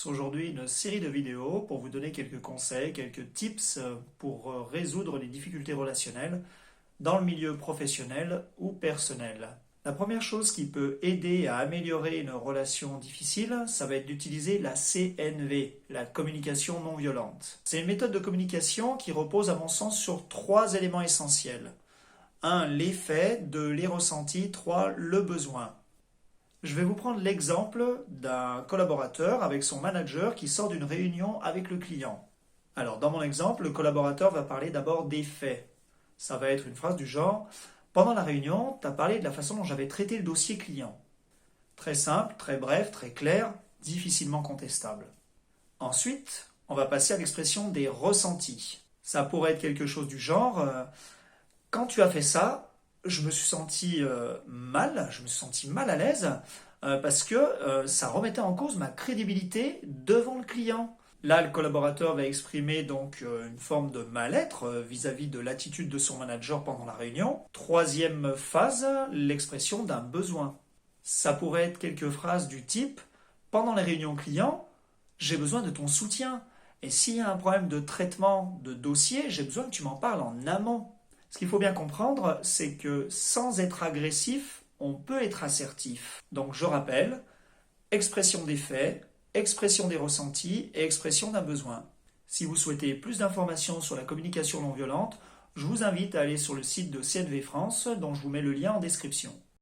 Aujourd'hui une série de vidéos pour vous donner quelques conseils, quelques tips pour résoudre les difficultés relationnelles dans le milieu professionnel ou personnel. La première chose qui peut aider à améliorer une relation difficile, ça va être d'utiliser la CNV, la communication non violente. C'est une méthode de communication qui repose à mon sens sur trois éléments essentiels. 1. Les faits, 2. Les ressentis, 3. Le besoin. Je vais vous prendre l'exemple d'un collaborateur avec son manager qui sort d'une réunion avec le client. Alors, dans mon exemple, le collaborateur va parler d'abord des faits. Ça va être une phrase du genre: pendant la réunion, tu as parlé de la façon dont j'avais traité le dossier client. Très simple, très bref, très clair, difficilement contestable. Ensuite, on va passer à l'expression des ressentis. Ça pourrait être quelque chose du genre: quand tu as fait ça, je me suis senti mal à l'aise parce que ça remettait en cause ma crédibilité devant le client. Là, le collaborateur va exprimer donc une forme de mal-être vis-à-vis de l'attitude de son manager pendant la réunion. Troisième phase, l'expression d'un besoin. Ça pourrait être quelques phrases du type: pendant les réunions clients, j'ai besoin de ton soutien. Et s'il y a un problème de traitement de dossier, j'ai besoin que tu m'en parles en amont. Ce qu'il faut bien comprendre, c'est que sans être agressif, on peut être assertif. Donc je rappelle: expression des faits, expression des ressentis et expression d'un besoin. Si vous souhaitez plus d'informations sur la communication non violente, je vous invite à aller sur le site de CNV France, dont je vous mets le lien en description.